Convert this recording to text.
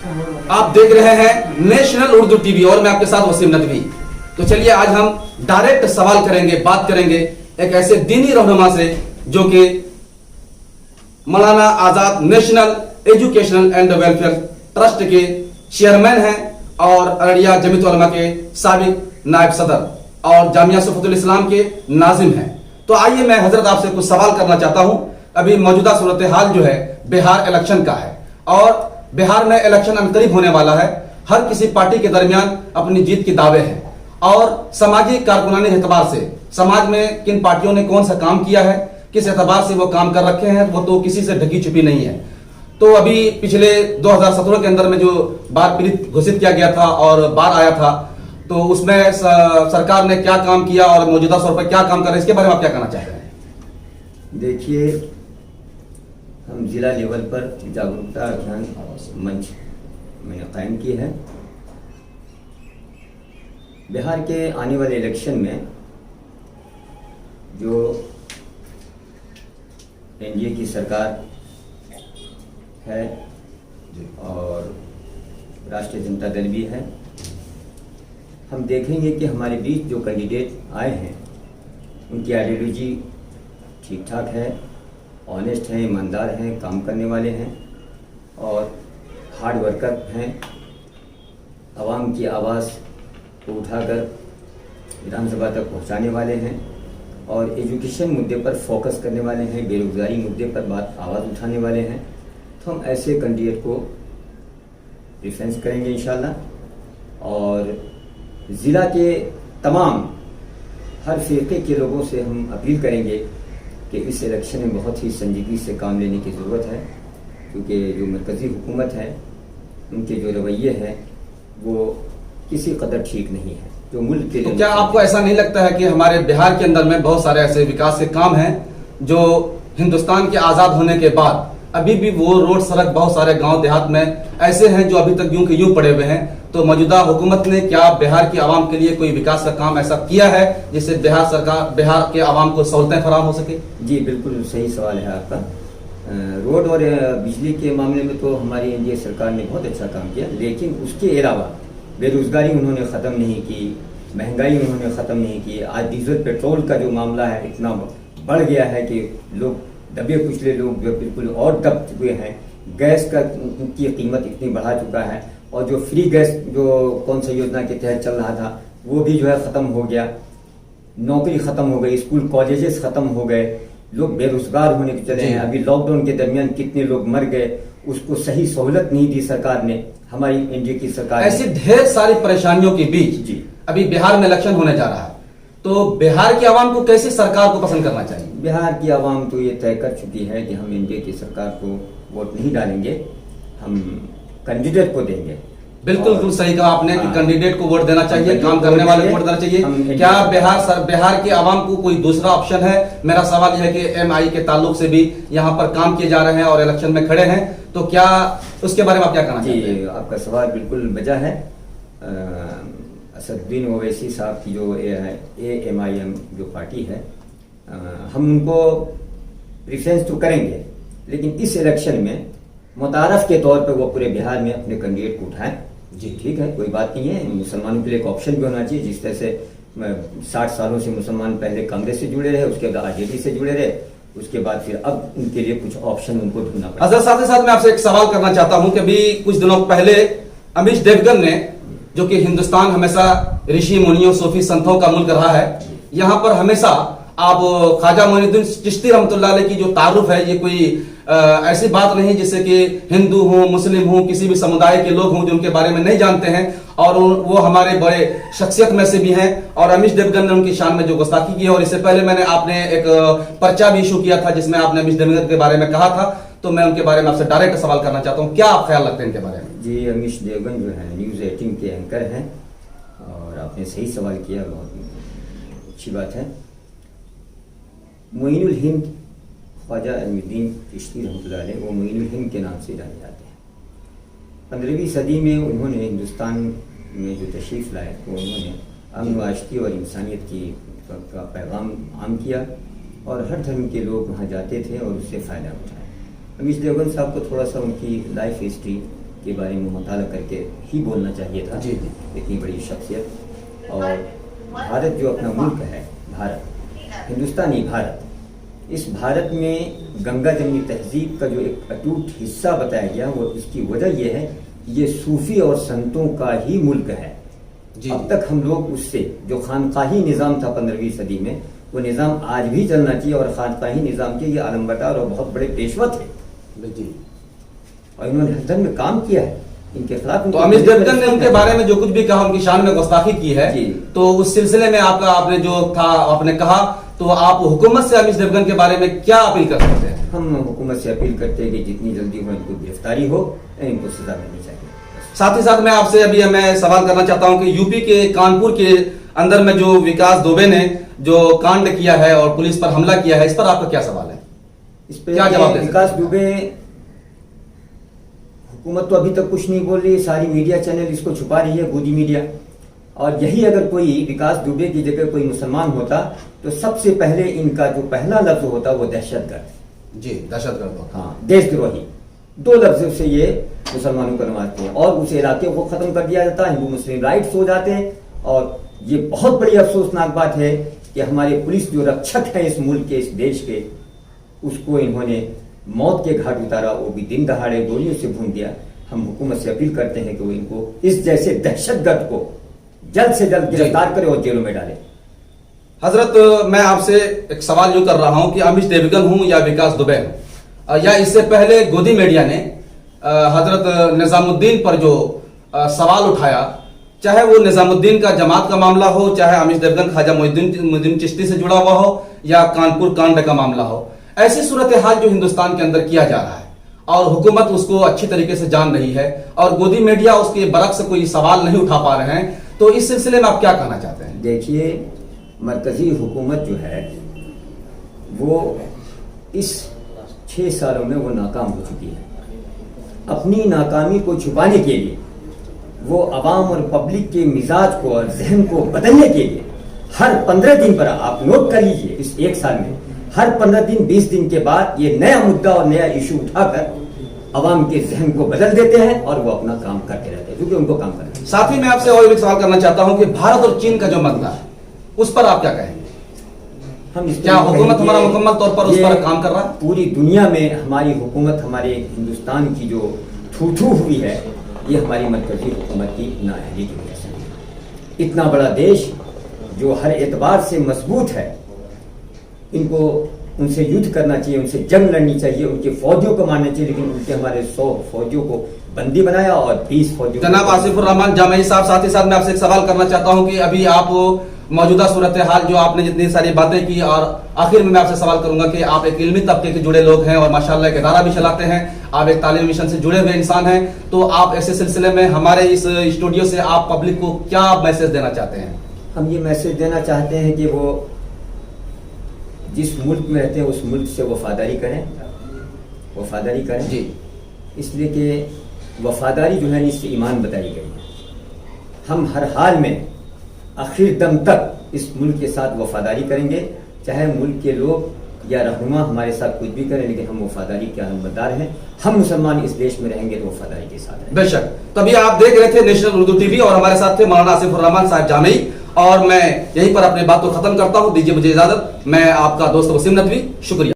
आप देख रहे हैं नेशनल उर्दू टीवी और मैं आपके साथ वसीम नदवी। तो चलिए आज हम डायरेक्ट सवाल करेंगे, बात करेंगे एक ऐसे दीनी रहनुमा से जो कि Maulana Azad national educational and welfare trust के चेयरमैन हैं और अररिया जमीयत उलमा के साबिक नायब सदर और जामिया सुफ़तुल इस्लाम के नाजिम हैं। तो आइए मैं हजरत आपसे कुछ सवाल करना चाहता हूं। अभी मौजूदा सूरत हाल जो है बिहार इलेक्शन का है और बिहार में इलेक्शन अनकरीब होने वाला है। हर किसी पार्टी के दरमियान अपनी जीत के दावे हैं और सामाजिक कारकुनानी एतबार से समाज में किन पार्टियों ने कौन सा काम किया है, किस एतबार से वो काम कर रखे हैं, वो तो किसी से ढकी छुपी नहीं है। तो अभी पिछले 2017 के अंदर में जो बाढ़ पीड़ित घोषित किया गया था और बाढ़ आया था, तो उसमें सरकार ने क्या काम किया और मौजूदा तौर पर क्या काम कर रहे हैं, इसके बारे में आप क्या कहना चाहते हैं? देखिए, हम जिला लेवल पर जागरूकता अभियान मंच मैंने कायम की है। बिहार के आने वाले इलेक्शन में जो एनडीए की सरकार है और राष्ट्रीय जनता दल भी है, हम देखेंगे कि हमारे बीच जो कैंडिडेट आए हैं उनकी आइडियोलॉजी ठीक ठाक है, ऑनेस्ट हैं, ईमानदार हैं, काम करने वाले हैं और हार्ड वर्कर हैं। आवाम की आवाज़ को उठाकर विधानसभा तक पहुंचाने वाले हैं और एजुकेशन मुद्दे पर फोकस करने वाले हैं, बेरोजगारी मुद्दे पर आवाज़ उठाने वाले हैं। तो हम ऐसे कैंडिडेट को प्रेफरेंस करेंगे इंशाल्लाह और ज़िला के तमाम हर फ़िरके के लोगों से हम अपील करेंगे कि इस इलेक्शन में बहुत ही संजीदगी से काम लेने की ज़रूरत है, क्योंकि जो मरकज़ी हुकूमत है उनके जो रवैये हैं वो किसी कदर ठीक नहीं है। जो मुल्क के तो क्या आपको ऐसा नहीं लगता है कि हमारे बिहार के अंदर में बहुत सारे ऐसे विकास के काम हैं जो हिंदुस्तान के आज़ाद होने के बाद अभी भी वो रोड सड़क बहुत सारे गांव देहात में ऐसे हैं जो अभी तक यूं के यूं पड़े हुए हैं? तो मौजूदा हुकूमत ने क्या बिहार की आवाम के लिए कोई विकास का काम ऐसा किया है जिससे बिहार के आवाम को सहूलतें फराहम हो सके? जी बिल्कुल सही सवाल है आपका। रोड और बिजली के मामले में तो हमारी एनडीए सरकार ने बहुत अच्छा काम किया, लेकिन उसके अलावा बेरोजगारी उन्होंने ख़त्म नहीं की, महंगाई उन्होंने ख़त्म नहीं की। आज डीजल पेट्रोल का जो मामला है इतना बढ़ गया है कि लोग दबे कुचले लोग जो बिल्कुल और दब चुके हैं। गैस का की कीमत इतनी बढ़ा चुका है और जो फ्री गैस जो कौन सा योजना के तहत चल रहा था वो भी जो है ख़त्म हो गया। नौकरी ख़त्म हो गई, स्कूल कॉलेजेस ख़त्म हो गए, लोग बेरोजगार होने को चले हैं। अभी लॉकडाउन के दरमियान कितने लोग मर गए, उसको सही सहूलत नहीं दी सरकार ने, हमारी एनडीए की सरकार। ऐसी ढेर सारी परेशानियों के बीच जी अभी बिहार में इलेक्शन होने जा रहा है, तो बिहार की आवाम को कैसी सरकार को पसंद करना चाहिए? बिहार की आवाम तो ये तय कर चुकी है कि हम एनडीए की सरकार को वोट नहीं डालेंगे, हम कैंडिडेट को देंगे। बिल्कुल सही कहा आपने कि कैंडिडेट को वोट देना चाहिए, काम करने वाले को वोट देना चाहिए। क्या बिहार की आवाम को कोई दूसरा ऑप्शन है? मेरा सवाल यह है कि एमआई के ताल्लुक से भी यहाँ पर काम किए जा रहे हैं और इलेक्शन में खड़े हैं, तो क्या उसके बारे में आप क्या कहना चाहते हैं? आपका सवाल बिल्कुल वजह है। असदुद्दीन ओवैसी साहब की जो AMIM जो पार्टी है, हम उनको प्रेफरेंस तो करेंगे, लेकिन इस इलेक्शन में मुतारफ के तौर पर वो पूरे बिहार में अपने कैंडिडेट को उठाएं। जी ठीक है, कोई बात नहीं है। मुसलमानों के लिए एक ऑप्शन भी होना चाहिए। जिस तरह से 60 सालों से मुसलमान पहले कांग्रेस से जुड़े रहे, उसके बाद आरजेडी से जुड़े रहे, उसके बाद फिर अब उनके लिए कुछ ऑप्शन उनको ढूंढना पड़ा। अजहर साथ ही साथ मैं आपसे एक सवाल करना चाहता हूं कि अभी कुछ दिनों पहले अमीश देवगन ने, जो कि हिंदुस्तान हमेशा ऋषि मुनियों सूफी संतों का मुल्क रहा है, यहाँ पर हमेशा आप ख्वाजा मोइनुद्दीन चिश्ती रहमतुल्लाह अलैह की जो तारुफ है, ये कोई ऐसी बात नहीं जिससे कि हिंदू हो, मुस्लिम हो, किसी भी समुदाय के लोग हों जो उनके बारे में नहीं जानते हैं और वो हमारे बड़े शख्सियत में से भी हैं। और अमीश देवगन ने उनकी शान में जो गुस्ताखी की है, और इससे पहले मैंने आपने एक पर्चा भी इशू किया था जिसमें आपने अमीश देवगन के बारे में कहा था, तो मैं उनके बारे में आपसे डायरेक्ट सवाल करना चाहता हूँ, क्या आप ख्याल रखते हैं इनके बारे में? जी, अमीश देवगन जो है न्यूज़ 18 के एंकर हैं और आपने सही सवाल किया, बहुत अच्छी बात है। मोइनुल हिंद ख्वाजा अमीनुद्दीन चिश्ती रहमतुल्लाह अलैह, वो मोइनुल हिंद के नाम से जाने जाते हैं। 15वीं सदी में उन्होंने हिंदुस्तान में जो तशरीफ़ लाए वो उन्होंने अमन आशती और इंसानियत का पैगाम आम किया और हर धर्म के लोग वहाँ जाते थे और उससे फ़ायदा उठाया। अमीश देवगन साहब को थोड़ा सा उनकी लाइफ हिस्ट्री के बारे में मुताला करके ही बोलना चाहिए था। जी। इतनी बड़ी शख्सियत। और भारत जो अपना मुल्क है, भारत, हिंदुस्तानी भारत, इस भारत में गंगा जमनी तहजीब का जो एक अटूट हिस्सा बताया गया, वो इसकी वजह यह है कि ये सूफी और संतों का ही मुल्क है। जी। अब तक हम लोग उससे जो खानकाही निज़ाम था 15वीं सदी में, वो निज़ाम आज भी चलना चाहिए। और खानकाही निज़ाम के ये आलमबरदार और बहुत बड़े पेशवा थे जी। और इन्होंने हदन में काम किया है। इनके खिलाफ तो अमिश देवगन ने उनके बारे में जो कुछ भी कहा, उनकी शान में गुस्ताखी की है, जी। तो उस सिलसिले में आपने जो था आपने कहा, तो आप हुकूमत से अमिश देवगन के बारे में क्या अपील कर सकते हैं? हम हुकूमत से अपील करते हैं कि जितनी जल्दी हो इनको गिरफ्तारी हो, इनको सजा मिलनी चाहिए। साथ ही साथ मैं आपसे अभी मैं सवाल करना चाहता हूं कि यूपी के कानपुर के अंदर में जो विकास दुबे ने जो कांड किया है और पुलिस पर हमला किया है, इस पर आपका क्या सवाल है? इस पे क्या जवाब दे सकते विकास हैं? दुबे, हुकूमत तो अभी तक कुछ नहीं बोल रही, सारी मीडिया चैनल इसको छुपा रही है, गोदी मीडिया। और यही अगर कोई विकास दुबे की जगह कोई मुसलमान होता तो सबसे पहले इनका जो पहला लफ्ज होता वो दहशतगर्द। जी, दहशतगर्द होता। हाँ, देशद्रोही, दो लफ्जों से ये मुसलमानों को नवाजते हैं और उस इलाके को खत्म कर दिया जाता है, हिंदू मुस्लिम राइट्स हो जाते हैं। और ये बहुत बड़ी अफसोसनाक बात है कि हमारे पुलिस जो रक्षक है इस मुल्क के, इस देश के, उसको इन्होंने मौत के घाट उतारा, वो भी दिन दहाड़े गोलियों से भून दिया। हम हुकूमत से अपील करते हैं कि वो इनको, इस जैसे दहशतगर्द को जल्द से जल्द गिरफ्तार करे और जेलों में डाले। हजरत, मैं आपसे एक सवाल यूं कर रहा हूं कि अमिश देवगन हूं या विकास दुबे हूं, या इससे पहले गोदी मीडिया ने हजरत निजामुद्दीन पर जो सवाल उठाया, चाहे वो निजामुद्दीन का जमात का मामला हो, चाहे अमिश देवगन ख्वाजा मोइनुद्दीन चिश्ती से जुड़ा हुआ हो, या कानपुर कांड का मामला हो, ऐसी सूरत हाल जो हिंदुस्तान के अंदर किया जा रहा है और हुकूमत उसको अच्छी तरीके से जान रही है और गोदी मीडिया उसके बरक्स कोई सवाल नहीं उठा पा रहे हैं, तो इस सिलसिले में आप क्या कहना चाहते हैं? देखिए, मरकजी हुकूमत जो है वो इस 6 सालों में वो नाकाम हो चुकी है। अपनी नाकामी को छुपाने के लिए वो अवाम और पब्लिक के मिजाज को और जहन को बदलने के लिए हर 15 दिन पर, आप नोट कर लीजिए, इस 1 साल में हर 15 दिन 20 दिन के बाद ये नया मुद्दा और नया इशू उठाकर अवाम के जहन को बदल देते हैं और वो अपना काम करते रहते हैं, क्योंकि उनको काम करना है। साथ ही मैं आपसे और एक सवाल करना चाहता हूं कि भारत और चीन का जो मसला है उस पर आप क्या कहेंगे? हम इस क्या हुकूमत हमारा मुकम्मल तौर पर उस पर काम कर रहा है? पूरी दुनिया में हमारी हुकूमत, हमारे हिंदुस्तान की जो थू हुई है, ये हमारी मरकजी हुकूमत की नाअहली की वजह से। इतना बड़ा देश जो हर एतबार से मजबूत है, इनको उनसे युद्ध करना चाहिए, उनसे जंग लड़नी चाहिए, उनके फौजियों को मारना चाहिए, लेकिन उनके हमारे 100 फौजियों को बंदी बनाया और 20 फौजियों। जनाब आसिफुर रहमान जामई साहब, साथ ही साथ मैं आपसे एक सवाल करना चाहता हूं कि अभी आप मौजूदा सूरत हाल जो आपने जितनी सारी बातें की, और आखिर में मैं आपसे सवाल करूंगा कि आप एक इल्मी तबके के जुड़े लोग हैं और माशाल्लाह एक इदारा भी चलाते हैं, आप एक तालीमी मिशन से जुड़े हुए इंसान हैं, तो आप ऐसे सिलसिले में हमारे इस स्टूडियो से आप पब्लिक को क्या मैसेज देना चाहते हैं? हम ये मैसेज देना चाहते हैं कि वो जिस मुल्क में रहते हैं उस मुल्क से वफादारी करें जी। इसलिए कि वफादारी जो है इससे ईमान बताई गई है। हम हर हाल में आखिर दम तक इस मुल्क के साथ वफादारी करेंगे, चाहे मुल्क के लोग या रहनुमा हमारे साथ कुछ भी करें, लेकिन हम वफादारी के अलमबरदार हैं। हम मुसलमान इस देश में रहेंगे तो वफादारी के साथ रहेंगे। बेशक। तभी आप देख रहे थे नेशनल उर्दू टीवी और हमारे साथ थे मौलाना आसिफुर रहमान साहब जामई, और मैं यहीं पर अपनी बात को खत्म करता हूं। दीजिए मुझे इजाजत। मैं आपका दोस्त वसीम नदवी, शुक्रिया।